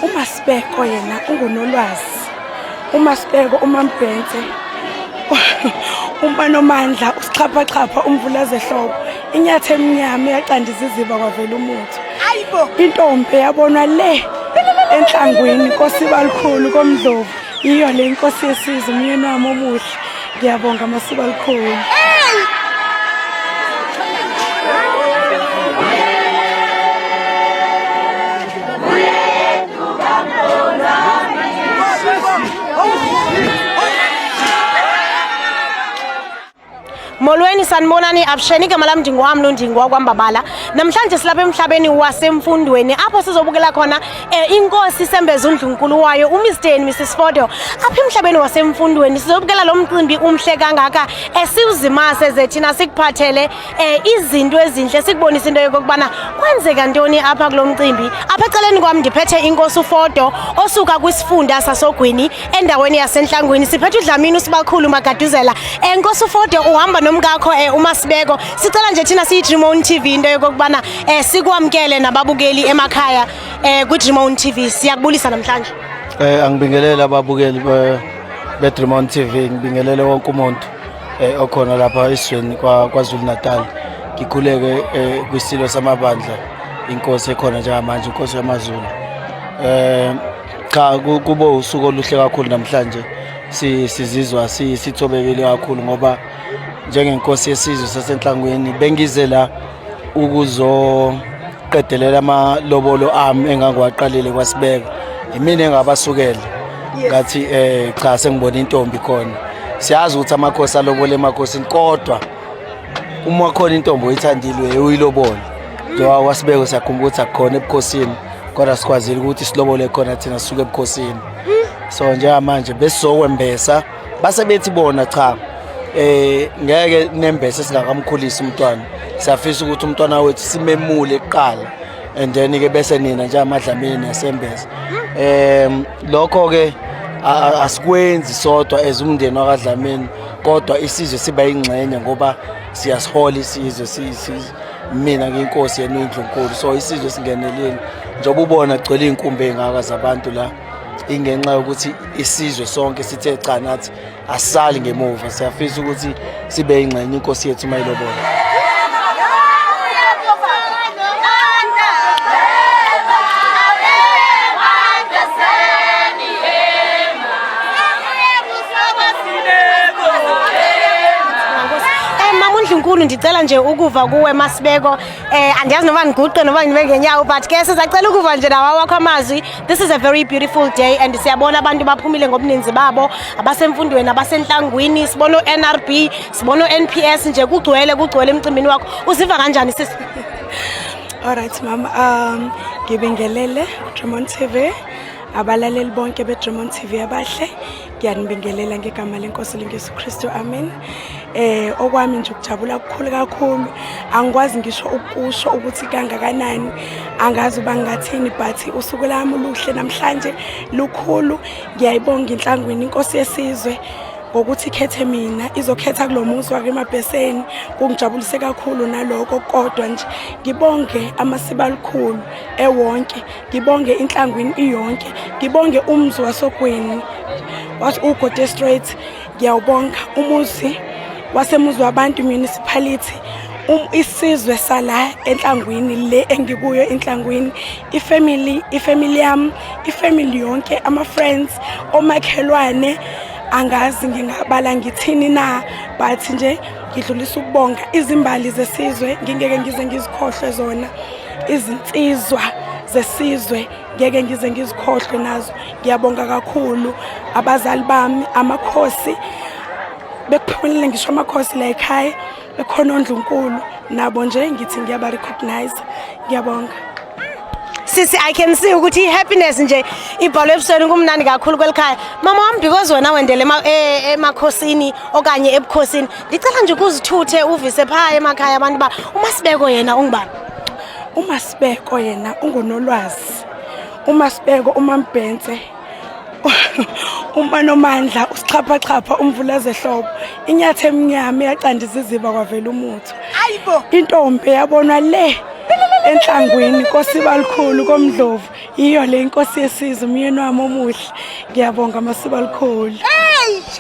Sibeko yena uNolwazi. Sibeko uMemulisa. Nomandla usichapha umvulaze hlobo. Inyathe emnyama yaqandisa iziba kwavela umuthi. Hayibo. Intombi yabonwa le enhlangwini Nkosi balikhulu komdlovu. Iyo le Nkosi yesizwe umyeni wami omuhle. Ngiyabonga Masiba likhulu. Molweni sanibonani absheni igama lami ndingowami noNdingo kwaMbabala. Namhlanje silapha emhlabeni wasemfundweni apho sizobukela khona inkosi Sembeza uNdlunkulu wayo uMndeni Mrs Fodo. Apha emhlabeni wasemfundweni sizobukela lo mcimbi umhle kangaka siwuzimase zethina sikuphathele izinto ezinhle sikubonisa into yokubana kwenzeka ntoni apha kulo mcimbi. Apha eceleni kwami ndiphethe inkosi uFodo osuka kwisifunda saSogwini endaweni yasenhlangwini. Siphethe uDlamini uSibakhulu Magaduzela. Inkosi uFodo uhamba nomkakho uMasibeko. Sicela nje thina siyiDreamon TV into yokubana sikwamkele nababukeli emakhaya kuDreamon TV. Siyakubulisa namhlanje. Angibingelela ababukeli beDreamon TV, ngibingelele wonke umuntu okhona lapha esizweni kwaZulu Natal. Ngikhuleke kwisilo samabandla inkosi ekhona njengamanje inkosi yamaZulu. Cha kubo usuku oluhle kakhulu namhlanje. Sizizwa sithobekile kakhulu ngoba njengenkosi yesizwe sasenhlangwini bengize la ukuzoqedelela amalobolo ami engangiwaqalile kwaSibeko. Imina engabasukela ngathi cha sengibona intombi khona. Siyazi ukuthi amakhosi alobole emakhosini kodwa uma khona intombi oyithandile uyilobola. Njengoba kwaSibeko siyakhumbula ukuthi akukhona ebukhosini kodwa sikwazile ukuthi silobole khona thina sisuke ebukhosini. So njengamanje besizowembesa base bethi bona cha ngeke nembese singakamkhulisa umntwana. Siyafisa ukuthi umntwana wethu simemule eqala and then ke bese nina nje amadlamini yasembeza. Lokho ke asikwenzi sodwa ezumndeni wakaDlamini kodwa isizwe siba ingxenye ngoba siyasihola isizwe mina ngiyinkosi yenu iNdlunkulu. So isizwe singeneleni njengoba ubona gcwele inkumbi engaka zabantu la ingenxa ukuthi isizwe sonke sithe cha nathi asali ngemuva. Siyafisa ukuthi sibe ingxenye inkosi yethu mayilobola. Nkulu ndicela nje ukuva kuwe Masibeko. Andiyazi noma ngiguqe noma ngibe ngenyawo but ke sizacela ukuva nje nawa wakho amazwi. This is a very beautiful day and siyabona abantu baphumile ngobuninzi babo abasemfundweni abasenhlangwini. Sibona uNRB, sibona uNPS nje kugcwele emcimbini wakho. Uziva kanjani sisi? Alright mama, ngibingelele Dreamon TV. Abalaleli bonke beDreamon TV abahle ngiyanibingelela ngegama lenkosi leNkosi Kristu amen. Okwami nje ukujabula kakhulu angikwazi ngisho ukusho ukuthi kangakanani angazi uba ngathini but usuku lami oluhle namhlanje lukhulu. Ngiyayibonga inhlangwini inkosi yesizwe ngokuthi ikhethe mina izokhetha kulomuzi wake emabheseni. Kungijabulise kakhulu naloko kodwa nje ngibonge amasiba alikhulu ewonke, ngibonge inhlangwini iyonke, ngibonge umzi waSogwini uGode Straight. Ngiyawubonga umuzi wasemuzi wabantu municipality isizwe sala enhlangwini le engikuyo inhlangwini ifamily yami ifamily yonke ama friends omakhelwane angazi ngingabala ngithini na but nje ngidlulisa ukubonga izimbali zesizwe ngingeke ngize ngizikhohlwe zona izinsizwa zesizwe ngeke ngize ngizikhohlwe nazo. Ngiyabonga kakhulu abazali bami amakhosi bekuphumelele ngisho amakhosi la ekhaya bekhona uNdlunkulu nabo nje ngithi ngiyaba recognize. Ngiyabonga Sisi, I can see ukuthi happiness nje ibhalwe ebusweni kumnandi kakhulu kwelikhaya. Mama wami because wena wendele emakhosini okanye ebukhosini. Ngicela nje ukuzithuthe uvise phaya emakhaya abantu ba uMasibeko yena ungibani? uMasibeko yena uNolwazi. uMasibeko uMemulisa. Nomandla usichapha umvulaze hlobo. Inyathe emnyama yaqandisa iziba kwavela umuthi. Hayibo. Intombi yabonwa le enhlangwini Nkosi balikhulu komdlovu. iyo le inkosi yesizwe umyeni wami omuhle ngiyabonga amasiko alikhulu.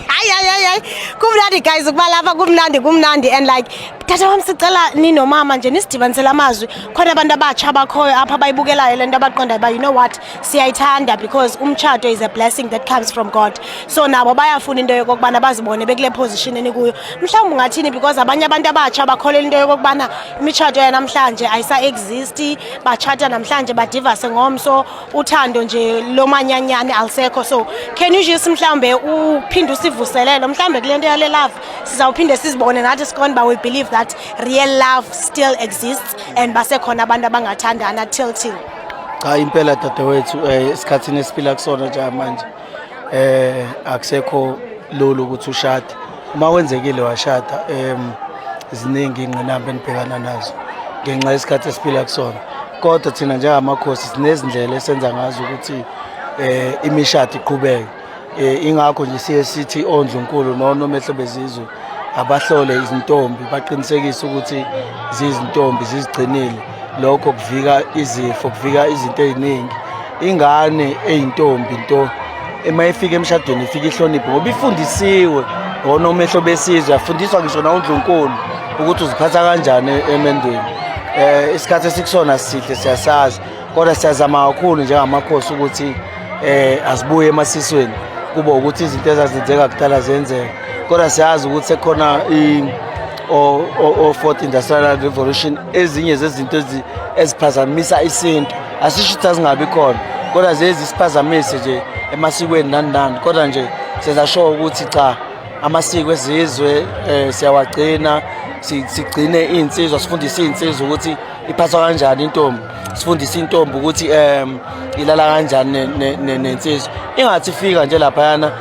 Hayi kumnandi guys ukuba lapha kumnandi and like tata wami sicela nino mama nje nisidibanisela amazwi khona abantu abatsha abakhoyo apha bayibukelayo lento abaqondayo ba you know what siyayithanda because umtshato is a blessing that comes from God so nabo bayafuna into yokubana bazibone bekule position enikuyo mhlawumbe ungathini because abanye abantu abatsha bakholela into yokubana imitshato yanamhlanje ayisa exist bachata namhlanje badivorce ngomso uthando nje lomanyanyane alisekho so can you just mhlawumbe uphinde usivuselele mhlawumbe kule nto yale love sizawuphinde sizibone nathi sikona ba we believe that real love still exists and basekhona abantu abangathandana till cha impela dadewethu esikhathini esiphila kusona nje manje akusekho lolo ukuthi ushade uma wenzekile washada ziningi ingqinamba enibhekana nazo ngenxa yesikhathi esiphila kusona kodwa thina njengamakhosi sinezindlela esenza ngazo ukuthi imishado iqhubeke ingakho nje siye sithi ondlunkulu nonomehlo bezizwe abahlole izintombi baqinisekise ukuthi zizintombi zizigcinile lokho kuvika izifo kuvika izinto eziningi ingane eyintombi into emayifika emshadweni ifika ihlonipho ngoba ifundisiwe ngonomehlo besizwe yafundiswa ngisho na undlunkulu ukuthi uziphatha kanjani emendweni isikhathi esikusona sihle siyasazi kodwa siyazama kakhulu njengamakhosi ukuthi asibuye emasisweni kuba ukuthi izinto ezazenzeka kudala zenzeka kodwa siyazi ukuthi sekhona fourth industrial revolution ezinye zezinto eziphazamisa isintu asisho ukuthi azingabi khona kodwa zezisiphazamise nje emasikweni nani kodwa nje siyasho ukuthi cha amasiko esizwe siyawagcina sigcine insizwa sifundise insizwa ukuthi iphathwa kanjani intombi sifundise intombi ukuthi ilala kanjani nensizwa ingathi fika nje lapha yana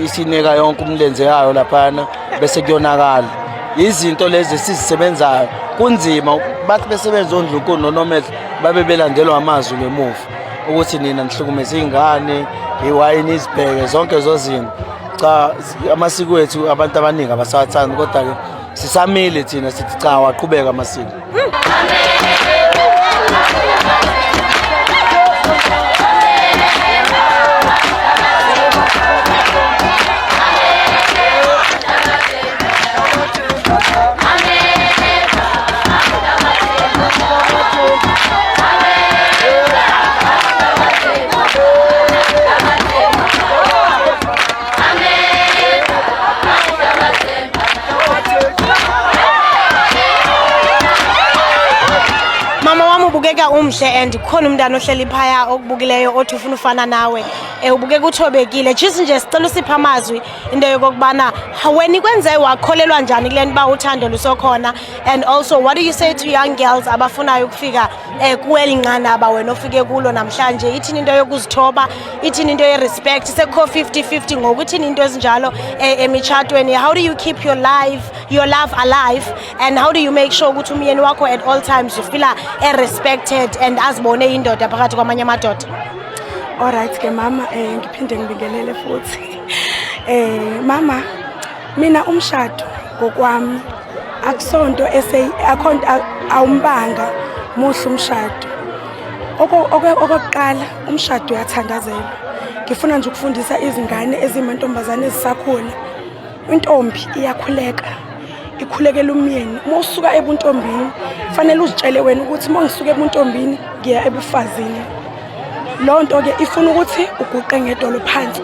isineka yonke umlenze yayo lapha yana bese kuyonakala izinto lezi sizisebenzayo kunzima bathi besebenza ondlunkulu nonomehlo babe belandelwa amazwi ngemuva ukuthi nina nihlukumeza izingane iwayini izibheke zonke zozinto cha amasiko ethu abantu abaningi abasawathanda kodwa ke sisamile thina sithi cha waqhubeka amasiko. ubukeka umhle and khona umntana ohleli phaya okubukileyo othi ufuna ufana nawe ubukeka uthobekile just nje sicela usipha amazwi into yokubana wena ikwenze wakholelwa njani kule nto ba uthando lusokhona and also what do you say to young girls abafunayo ukufika kuwelinqanaba wena ofike kulo namhlanje ithini into yokuzithoba ithini into ye-respect sekho 50-50 ngokuthini into ezinjalo emitshatweni how do you keep your love alive and how do you make sure ukuthi umyeni wakho at all times ufila respected and azibone indoda phakathi kwamanye amadoda? Alright ke mama ngiphinde ngibingelele futhi mama mina umshado ngokwami akusonto awumbanga muhle umshado okokuqala umshado uyathandazelwa ngifuna nje ukufundisa izingane ezimantombazane ezisakhona intombi iyakhuleka ikhulekela umyeni uma usuka ebuntombini fanele uzitshele wena ukuthi uma ngisuka ebuntombini ngiya ebufazini lonto ke ifuna ukuthi uguqe ngedolo phansi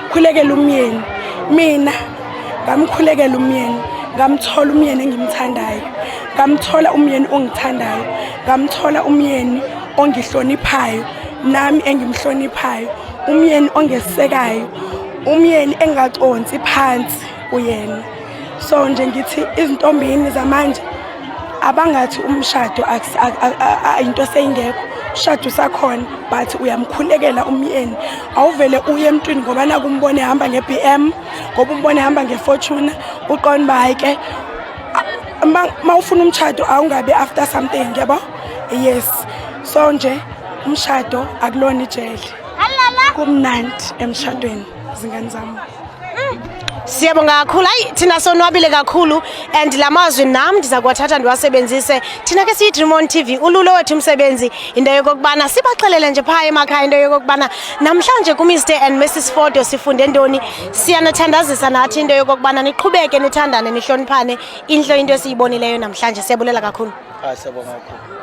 ukhulekela umyeni mina ngamkhulekela umyeni ngamthola umyeni engimthandayo ngamthola umyeni ongithandayo ngamthola umyeni ongihloniphayo nami engimhloniphayo umyeni ongesekayo umyeni engaconsi phansi uyena so nje ngithi izintombini zamanje abangathi umshado into seyingekho umshado sakhona but uyamkhulekela umyeni awuvele uye emntwini ngoba nakumbone ehamba ngeBM ngoba umbone ehamba ngeFortuna uqonda bayi ke mawufuna umshado awungabe after something yabo yes so nje umshado akulona ijele kumnandi emshadweni zingane zami Siyabonga kakhulu. Hayi thina sonwabile kakhulu and lamazwi nami ndiza kuwathatha ndiwasebenzise. Thina ke siyi Dream TV ululo wethu umsebenzi into yokubana sibaxelele nje phaya emakhaya into yokubana namhlanje ku Mr and Mrs Fodo sifunde ndoni. Siyanathandazisa nathi into yokubana niqhubeke nithandane nihloniphane inhlo into esiyibonileyo namhlanje. Siyabulela kakhulu. Siyabonga kakhulu.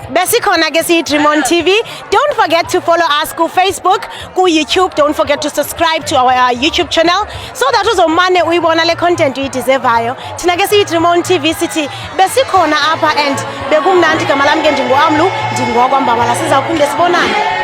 Besikhona ke siyi Dream TV. Don't forget to follow us ku Facebook, ku YouTube. Don't forget to subscribe to our YouTube channel so that uzomane uyibona le content uyideservayo. Thina ke siyi Dream TV sithi besikhona apha and bekumnandi igama lami ke ndinguAmlu, ndingwakwambabala. Sizawuphinde sibonane.